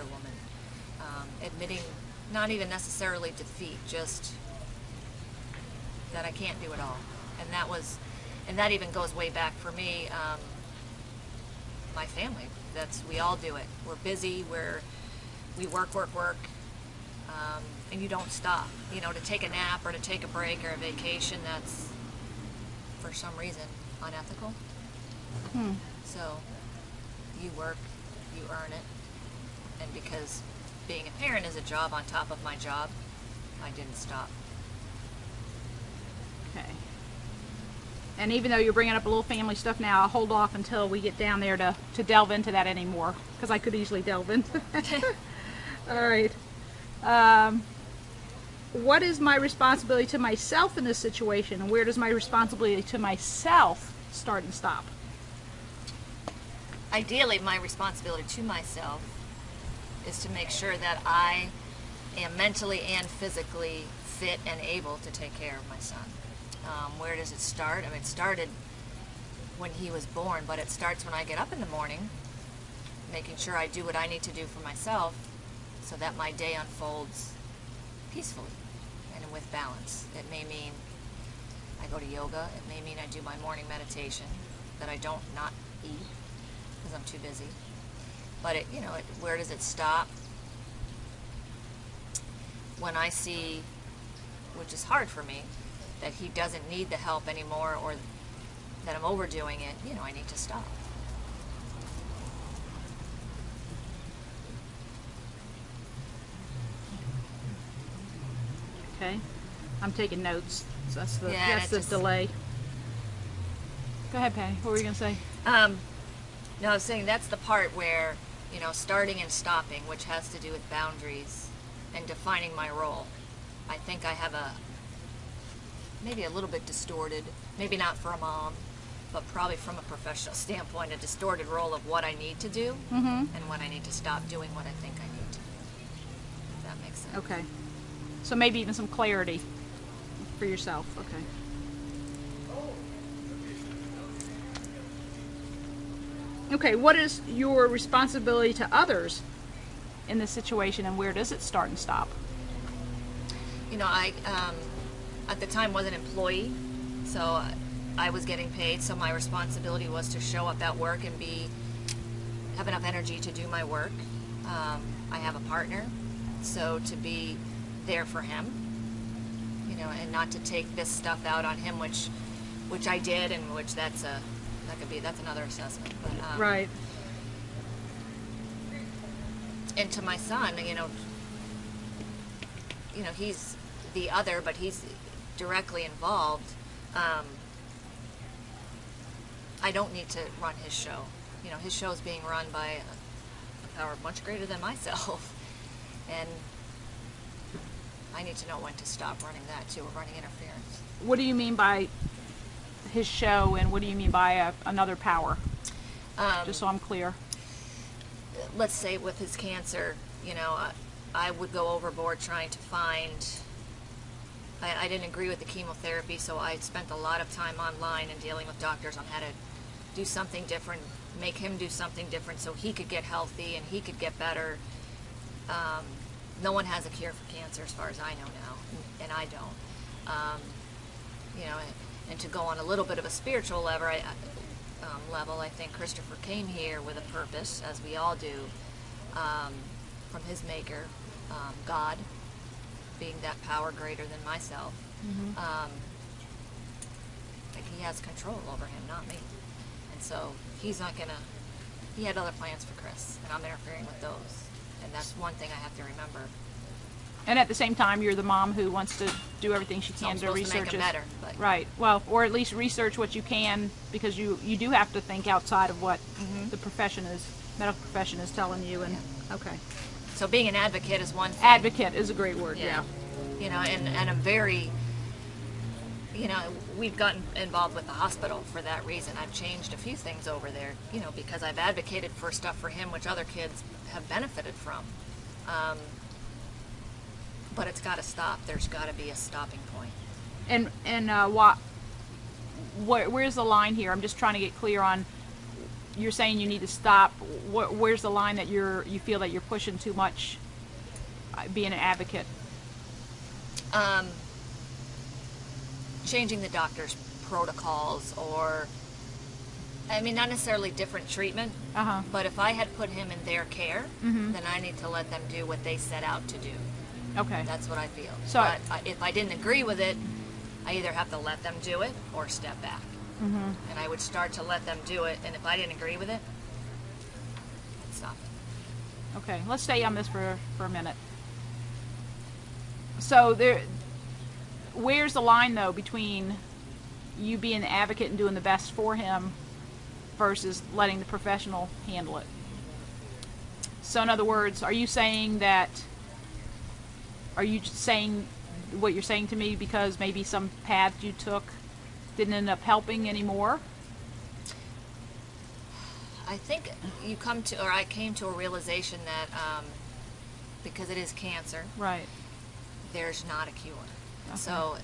Wonder Woman. Admitting not even necessarily defeat, just that I can't do it all. And that even goes way back for me, my family. We all do it. We're busy, we work, and you don't stop. You know, to take a nap or to take a break or a vacation, that's, for some reason, unethical. So, you work, you earn it, and because being a parent is a job on top of my job, I didn't stop. Okay. And even though you're bringing up a little family stuff now, I'll hold off until we get down there to delve into that anymore, because I could easily delve into that. All right. What is my responsibility to myself in this situation, and where does my responsibility to myself start and stop? Ideally, my responsibility to myself is to make sure that I am mentally and physically fit and able to take care of my son. Where does it start? I mean, it started when he was born, but it starts when I get up in the morning, making sure I do what I need to do for myself so that my day unfolds peacefully and with balance. It may mean I go to yoga. It may mean I do my morning meditation, that I don't not eat because I'm too busy. But where does it stop? When I see, which is hard for me, that he doesn't need the help anymore, or that I'm overdoing it, I need to stop. Okay. I'm taking notes. So that's the just delay. Go ahead, Patty. What were you going to say? No, I was saying that's the part where, starting and stopping, which has to do with boundaries and defining my role. I think I have maybe a little bit distorted, maybe not for a mom, but probably from a professional standpoint, a distorted role of what I need to do and when I need to stop doing what I think I need to do. If that makes sense. Okay. So maybe even some clarity for yourself. Okay. Okay, what is your responsibility to others in this situation, and where does it start and stop? I at the time was an employee, so I was getting paid, so my responsibility was to show up at work and have enough energy to do my work. I have a partner, so to be there for him, and not to take this stuff out on him, which I did, and which that's another assessment. But, right. And to my son, he's the other, but he's directly involved. I don't need to run his show. His show is being run by a power much greater than myself, and I need to know when to stop running that too, or running interference. What do you mean by his show, and what do you mean by another power? Just so I'm clear. Let's say with his cancer, I would go overboard trying to find. I didn't agree with the chemotherapy, so I spent a lot of time online and dealing with doctors on how to do something different, make him do something different so he could get healthy and he could get better. No one has a cure for cancer as far as I know now, and I don't. And to go on a little bit of a spiritual level, I think Christopher came here with a purpose, as we all do, from his maker, God, being that power greater than myself. Like he has control over him, not me. And so he had other plans for Chris, and I'm interfering with those. And that's one thing I have to remember. And at the same time, you're the mom who wants to do everything she can to research to make him better, but right. Well, or at least research what you can, because you do have to think outside of what the medical profession is telling you. And okay. So being an advocate is one thing. Advocate is a great word. Yeah. And I'm very. We've gotten involved with the hospital for that reason. I've changed a few things over there, because I've advocated for stuff for him which other kids have benefited from. But it's got to stop. There's got to be a stopping point. And where's the line here? I'm just trying to get clear on. you're saying you need to stop. Where's the line that you feel that you're pushing too much, being an advocate? Changing the doctor's protocols, or I mean, not necessarily different treatment, but if I had put him in their care, then I need to let them do what they set out to do. Okay. That's what I feel. So but if I didn't agree with it, I either have to let them do it or step back. And I would start to let them do it, and if I didn't agree with it, I'd stop it. Okay, let's stay on this for a minute. So where's the line though between you being the advocate and doing the best for him versus letting the professional handle it? So in other words, are you saying what you're saying to me because maybe some path you took didn't end up helping anymore? I think I came to a realization that because it is cancer, Right. there's not a cure. Okay. So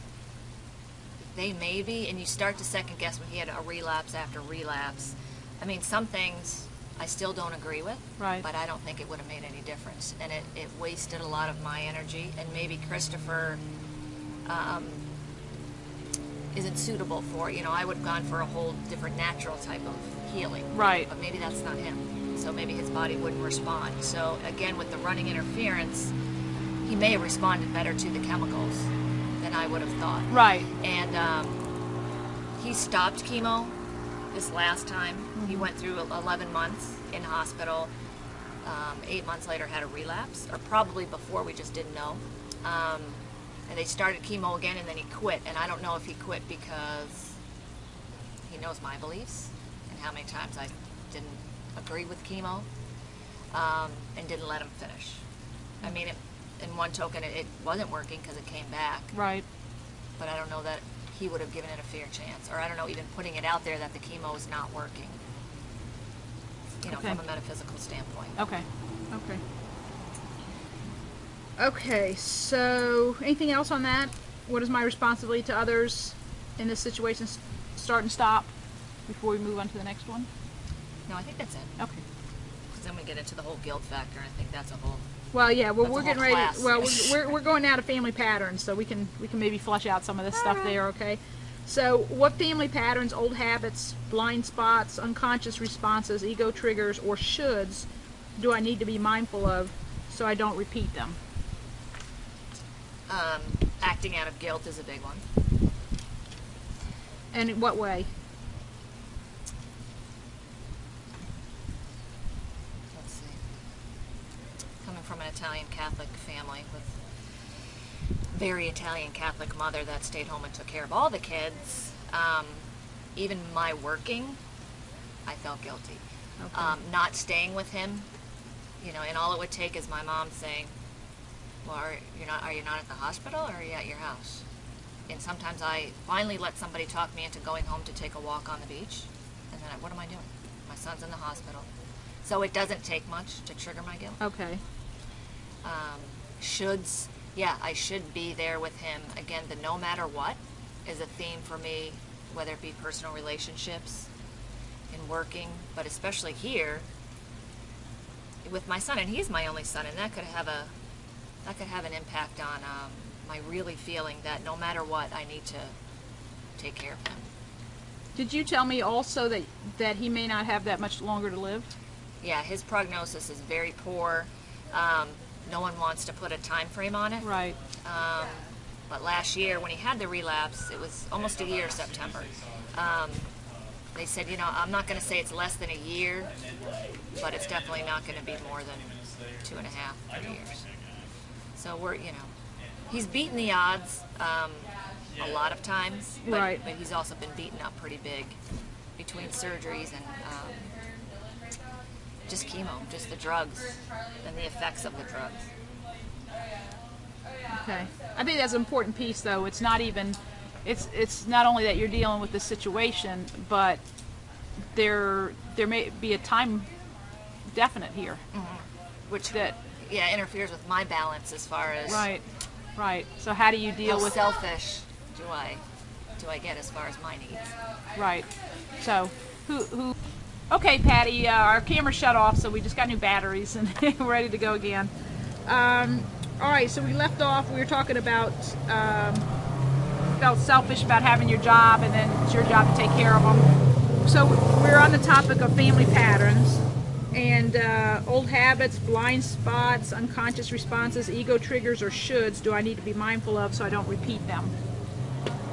they may be, and you start to second guess when he had a relapse after relapse. I mean, some things I still don't agree with, Right. but I don't think it would have made any difference. And it wasted a lot of my energy, and maybe Christopher isn't suitable for, I would have gone for a whole different natural type of healing. Right. But maybe that's not him. So maybe his body wouldn't respond. So again, with the running interference, he may have responded better to the chemicals than I would have thought. Right. And he stopped chemo this last time. He went through 11 months in hospital. 8 months later had a relapse, or probably before, we just didn't know. And they started chemo again, and then he quit. And I don't know if he quit because he knows my beliefs and how many times I didn't agree with chemo, and didn't let him finish. I mean, in one token, it wasn't working because it came back. Right. But I don't know that he would have given it a fair chance, or I don't know, even putting it out there that the chemo is not working, Okay. from a metaphysical standpoint. Okay. Okay. Okay, so anything else on that? What is my responsibility to others in this situation? Start and stop before we move on to the next one? No, I think that's it. Okay. Because then we get into the whole guilt factor, and I think that's a whole... Well, yeah, well, That's a we're whole getting ready. class. Well, we're going now to family patterns, so we can maybe flush out some of this stuff there. Okay. So, what family patterns, old habits, blind spots, unconscious responses, ego triggers, or shoulds do I need to be mindful of so I don't repeat them? Acting out of guilt is a big one. And in what way? Let's see. Coming from an Italian Catholic family with very Italian Catholic mother that stayed home and took care of all the kids, even my working, I felt guilty. Okay. Not staying with him, and all it would take is my mom saying, well, are you not at the hospital, or are you at your house? And sometimes I finally let somebody talk me into going home to take a walk on the beach, and then what am I doing? My son's in the hospital. So it doesn't take much to trigger my guilt. Okay. Shoulds, yeah, I should be there with him. Again, the no matter what is a theme for me, whether it be personal relationships, in working, but especially here with my son, and he's my only son, and that could have an impact on my really feeling that no matter what, I need to take care of him. Did you tell me also that he may not have that much longer to live? Yeah, his prognosis is very poor. No one wants to put a time frame on it. Right. But last year, when he had the relapse, it was almost a year, September. They said, I'm not going to say it's less than a year, but it's definitely not going to be more than 2.5 years. So he's beaten the odds a lot of times, but, Right. but he's also been beaten up pretty big between surgeries and just chemo, just the drugs and the effects of the drugs. Okay. I think that's an important piece, though. It's not even, it's not only that you're dealing with the situation, but there may be a time definite here. Mm-hmm. Which That interferes with my balance as far as right. So how do you deal how with selfish do I get as far as my needs? Right. So who Okay, Patty, our camera shut off, so we just got new batteries and we're ready to go again. All right, so we left off, we were talking about felt selfish about having your job, and then it's your job to take care of them. So we're on the topic of family patterns and old habits, blind spots, unconscious responses, ego triggers, or shoulds do I need to be mindful of so I don't repeat them?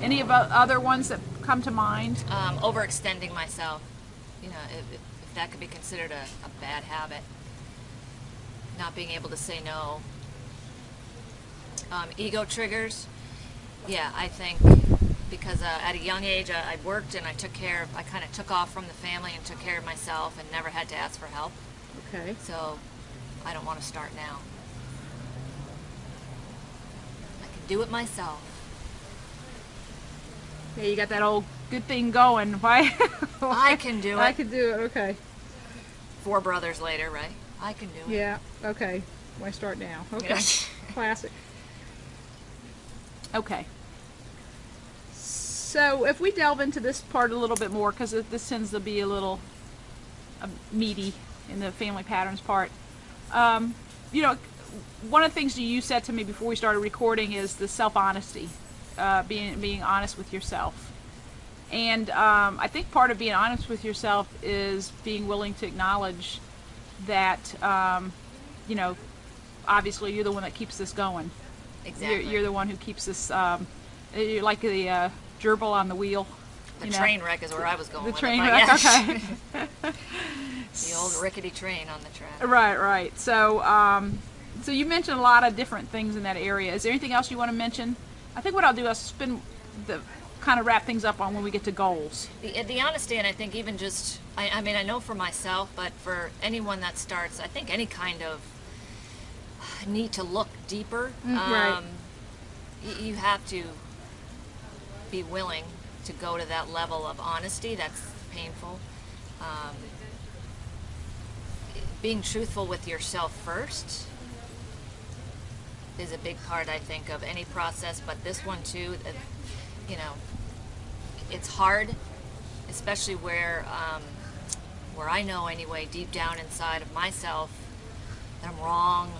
Any of other ones that come to mind? Overextending myself. You know, if that could be considered a bad habit. Not being able to say no. Ego triggers. Yeah, I think because at a young age I worked and I kind of took off from the family and took care of myself and never had to ask for help. Okay. So I don't want to start now. I can do it myself. Yeah, you got that old good thing going. Why? I can do it. I can do it. Okay. 4 brothers later, right? I can do it. Yeah. Okay. Why start now? Okay. Classic. Okay. So if we delve into this part a little bit more, because this tends to be a little meaty in the family patterns part. You know, one of the things you said to me before we started recording is the self-honesty, being honest with yourself. And I think part of being honest with yourself is being willing to acknowledge that, you know, obviously you're the one that keeps this going. Exactly. You're the one who keeps this, you're like the gerbil on the wheel. The train wreck is where I was going. The with train it, wreck, yeah. okay. The old rickety train on the track. Right, right. So, so you mentioned a lot of different things in that area. Is there anything else you want to mention? I think what I'll do is kind of wrap things up on when we get to goals. The honesty, and I think even just, I mean, I know for myself, but for anyone that starts, I think any kind of need to look deeper. Right. You have to be willing to go to that level of honesty. That's painful. Being truthful with yourself first is a big part, I think, of any process, but this one too, you know, it's hard, especially where I know anyway, deep down inside of myself, that I'm wrong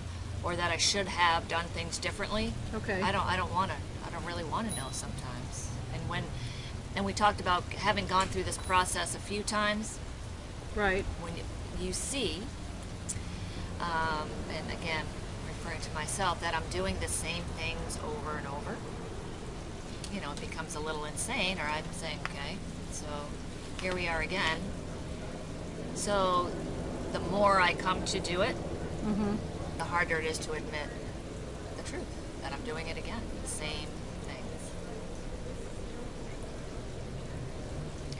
or that I should have done things differently. Okay. I don't really want to know sometimes. And we talked about having gone through this process a few times. Right. When you see, and again, referring to myself, that I'm doing the same things over and over, you know, it becomes a little insane, or I'm saying, okay, so here we are again. So the more I come to do it, the harder it is to admit the truth, that I'm doing it again, the same things.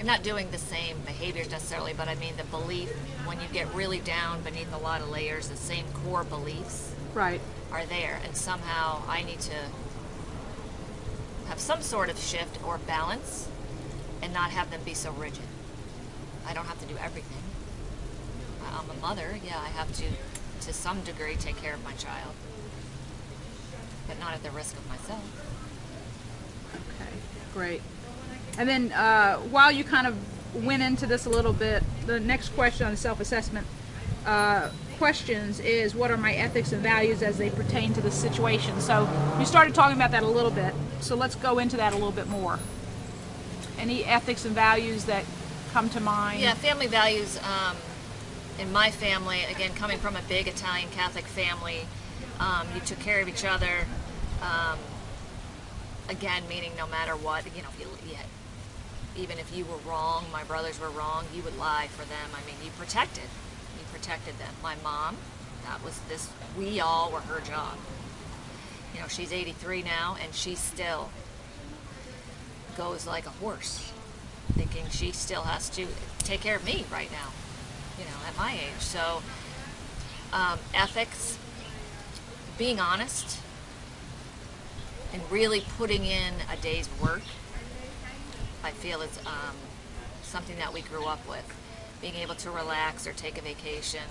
I'm not doing the same behaviors necessarily, but I mean the belief, when you get really down beneath a lot of layers, the same core beliefs Right. are there, and somehow I need to have some sort of shift or balance and not have them be so rigid. I don't have to do everything. I'm a mother, yeah, I have to some degree take care of my child, but not at the risk of myself. Okay, great. And then while you kind of went into this a little bit, the next question on self-assessment questions is, what are my ethics and values as they pertain to this situation? So you started talking about that a little bit, so let's go into that a little bit more. Any ethics and values that come to mind? Yeah, family values. In my family, again, coming from a big Italian Catholic family, you took care of each other. Again, meaning no matter what, you know, even if you were wrong, my brothers were wrong, you would lie for them. I mean, you protected them. My mom, we all were her job. You know, she's 83 now, and she still goes like a horse, thinking she still has to take care of me right now, you know, at my age. So, ethics, being honest, and really putting in a day's work, I feel is something that we grew up with. Being able to relax or take a vacation,